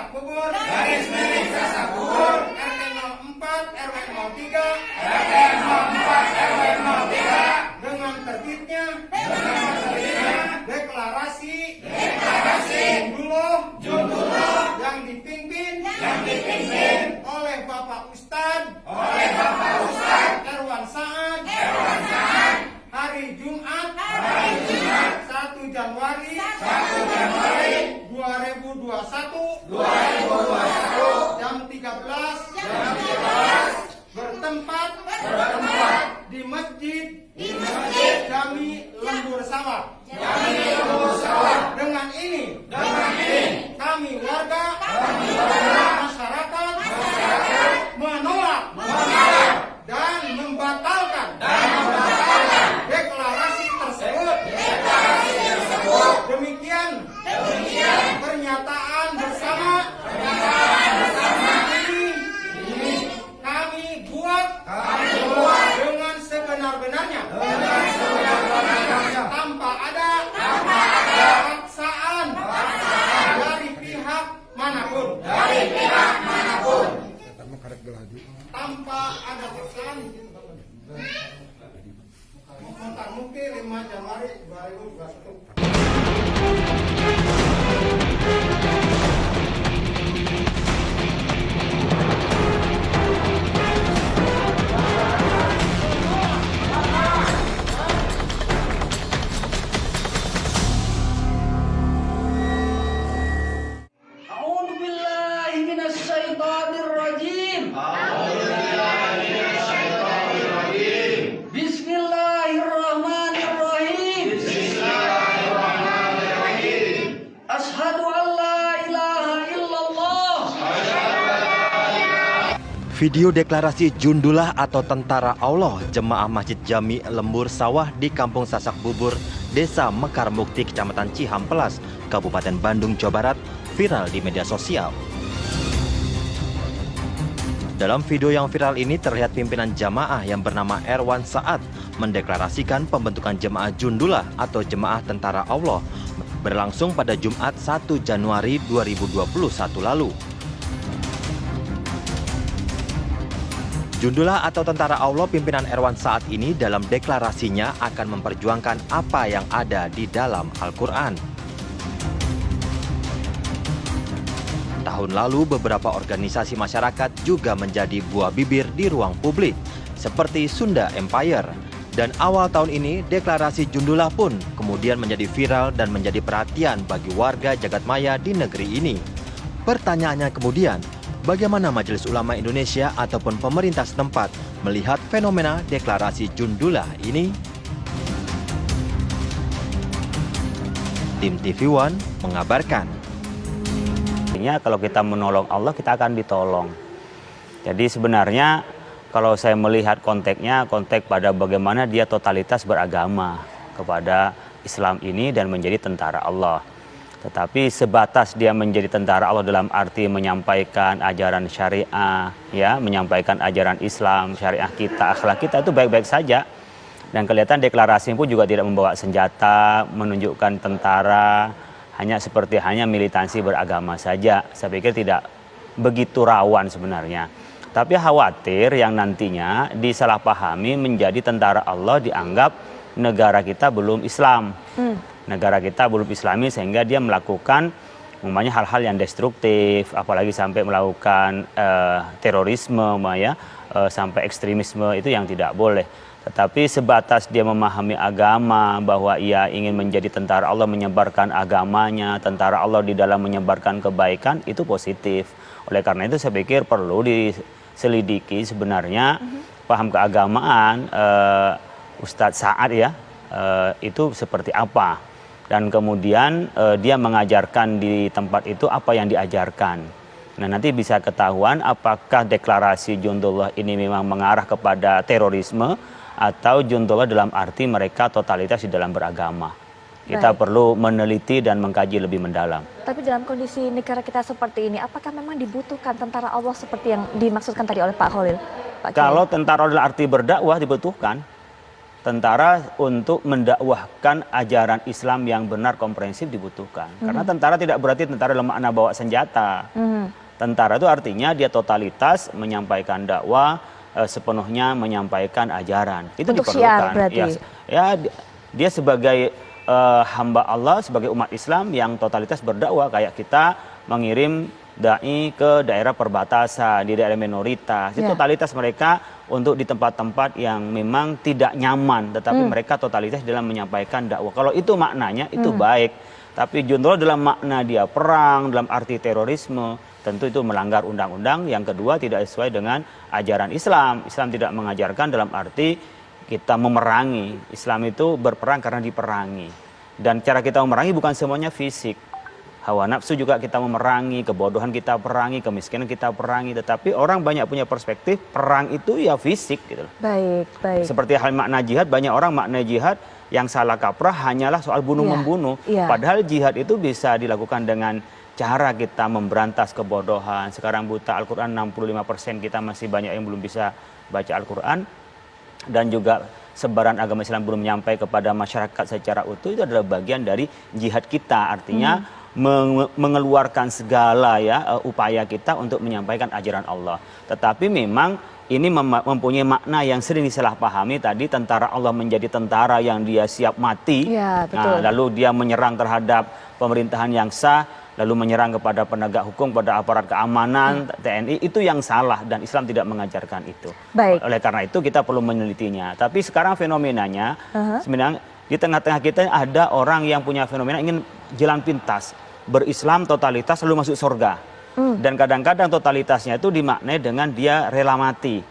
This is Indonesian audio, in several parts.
Sasak Bubur, garis miring Sasak Bubur, RT 04 RW 03, RT 04 RW 03, dengan terbitnya deklarasi Junduloh yang dipimpin oleh Bapak Ustadz Erwan Saad hari Jumat 1 Januari 2021 jam 13 bertempat di Masjid Jami Lembur Sawah. Dengan ini kami warga masyarakat menolak dan membatalkan deklarasi tersebut. Demikian pernyataan bersama ini kami buat dengan sebenar-benarnya tanpa ada paksaan dari pihak manapun. Tanpa ada paksaan. Mungkin 5 Januari 2021. Bismillahirrahmanirrahim. Asyhadu an la ilaha illallah. Video deklarasi Jundulah atau Tentara Allah Jemaah Masjid Jami Lembur Sawah di Kampung Sasak Bubur, Desa Mekar Mukti, Kecamatan Cihampelas, Kabupaten Bandung, Jawa Barat, viral di media sosial. Dalam video yang viral ini terlihat pimpinan jamaah yang bernama Erwan Saad mendeklarasikan pembentukan jemaah Jundulah atau Jemaah Tentara Allah berlangsung pada Jumat 1 Januari 2021 lalu. Jundulah atau Tentara Allah pimpinan Erwan Saad ini dalam deklarasinya akan memperjuangkan apa yang ada di dalam Al-Quran. Tahun lalu beberapa organisasi masyarakat juga menjadi buah bibir di ruang publik seperti Sunda Empire. Dan awal tahun ini deklarasi Jundulah pun kemudian menjadi viral dan menjadi perhatian bagi warga jagadmaya di negeri ini. Pertanyaannya kemudian, bagaimana Majelis Ulama Indonesia ataupun pemerintah setempat melihat fenomena deklarasi Jundulah ini? Tim TV One mengabarkan. Kalau kita menolong Allah, kita akan ditolong. Jadi sebenarnya kalau saya melihat konteksnya, konteks pada bagaimana dia totalitas beragama kepada Islam ini dan menjadi tentara Allah. Tetapi sebatas dia menjadi tentara Allah dalam arti menyampaikan ajaran syariah, ya, menyampaikan ajaran Islam, syariah kita, akhlak kita itu baik-baik saja. Dan kelihatan deklarasi pun juga tidak membawa senjata, menunjukkan tentara, hanya militansi beragama saja. Saya pikir tidak begitu rawan sebenarnya. Tapi khawatir yang nantinya disalahpahami menjadi tentara Allah dianggap negara kita belum Islam. Negara kita belum Islami sehingga dia melakukan umpamanya hal-hal yang destruktif, apalagi sampai melakukan terorisme, sampai ekstremisme, itu yang tidak boleh. Tetapi sebatas dia memahami agama, bahwa ia ingin menjadi tentara Allah, menyebarkan agamanya, tentara Allah di dalam menyebarkan kebaikan, itu positif. Oleh karena itu saya pikir perlu diselidiki sebenarnya paham keagamaan Ustadz Saad itu seperti apa. Dan kemudian dia mengajarkan di tempat itu apa yang diajarkan. Nah, nanti bisa ketahuan apakah deklarasi Jundulah ini memang mengarah kepada terorisme atau Jundulah dalam arti mereka totalitas di dalam beragama. Kita perlu meneliti dan mengkaji lebih mendalam. Tapi dalam kondisi negara kita seperti ini, apakah memang dibutuhkan tentara Allah seperti yang dimaksudkan tadi oleh Pak Khalil? Kalau tentara dalam arti berdakwah dibutuhkan. Tentara untuk mendakwahkan ajaran Islam yang benar komprehensif dibutuhkan. Karena tentara tidak berarti tentara dalam makna bawa senjata. Tentara itu artinya dia totalitas menyampaikan dakwah, sepenuhnya menyampaikan ajaran. Itu Untuk diperlukan. syiar berarti. Dia sebagai hamba Allah, sebagai umat Islam yang totalitas berdakwah, kayak kita mengirim dai ke daerah perbatasan, di daerah minoritas. Itu totalitas mereka untuk di tempat-tempat yang memang tidak nyaman, tetapi mereka totalitas dalam menyampaikan dakwah. Kalau itu maknanya itu baik. Tapi justru dalam makna dia perang, dalam arti terorisme, tentu itu melanggar undang-undang. Yang kedua, tidak sesuai dengan ajaran Islam. Islam tidak mengajarkan dalam arti kita memerangi. Islam itu berperang karena diperangi. Dan cara kita memerangi bukan semuanya fisik. Hawa nafsu juga kita memerangi, kebodohan kita perangi, kemiskinan kita perangi. Tetapi orang banyak punya perspektif perang itu ya fisik gitu. Baik, baik. Seperti hal makna jihad, banyak orang makna jihad yang salah kaprah hanyalah soal bunuh-membunuh. Padahal jihad itu bisa dilakukan dengan cara kita memberantas kebodohan. Sekarang buta Al-Quran 65% kita masih banyak yang belum bisa baca Al-Quran. Dan juga sebaran agama Islam belum nyampai kepada masyarakat secara utuh, itu adalah bagian dari jihad kita. Artinya mengeluarkan segala upaya kita untuk menyampaikan ajaran Allah. Tetapi memang ini mempunyai makna yang sering disalahpahami tadi, tentara Allah menjadi tentara yang dia siap mati. Ya, betul. Lalu dia menyerang terhadap pemerintahan yang sah, lalu menyerang kepada penegak hukum, pada aparat keamanan, TNI, itu yang salah dan Islam tidak mengajarkan itu. Baik. Oleh karena itu kita perlu menelitinya. Tapi sekarang fenomenanya sebenarnya di tengah-tengah kita ada orang yang punya fenomena ingin jalan pintas, berislam totalitas lalu masuk surga. Dan kadang-kadang totalitasnya itu dimaknai dengan dia rela mati.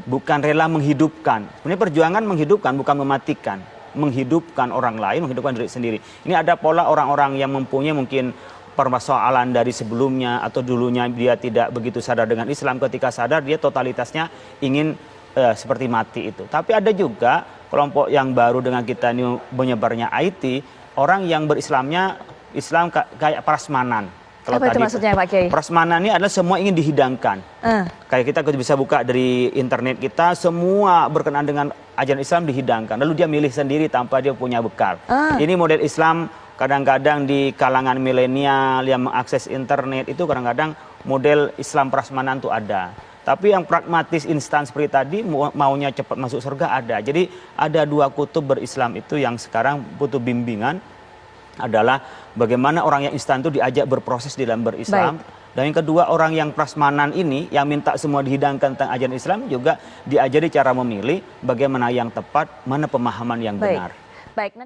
Bukan rela menghidupkan. Sebenarnya perjuangan menghidupkan, bukan mematikan. Menghidupkan orang lain, menghidupkan diri sendiri. Ini ada pola orang-orang yang mempunyai mungkin permasalahan dari sebelumnya atau dulunya dia tidak begitu sadar dengan Islam. Ketika sadar dia totalitasnya ingin seperti mati itu. Tapi ada juga kelompok yang baru dengan kita ini menyebarnya IT, orang yang berislamnya Islam kayak prasmanan. Kalau apa itu maksudnya Pak Kiai? Prasmanan ini adalah semua ingin dihidangkan. Kayak kita bisa buka dari internet kita, semua berkenaan dengan ajaran Islam dihidangkan. Lalu dia milih sendiri tanpa dia punya bekal. Ini model Islam kadang-kadang di kalangan milenial yang mengakses internet itu kadang-kadang model Islam prasmanan itu ada. Tapi yang pragmatis instan seperti tadi maunya cepat masuk surga ada. Jadi ada dua kutub berislam itu yang sekarang butuh bimbingan, adalah bagaimana orang yang instan itu diajak berproses di dalam berislam. Dan yang kedua, orang yang prasmanan ini yang minta semua dihidangkan tentang ajaran Islam juga diajari cara memilih bagaimana yang tepat, mana pemahaman yang benar. Baik, nanti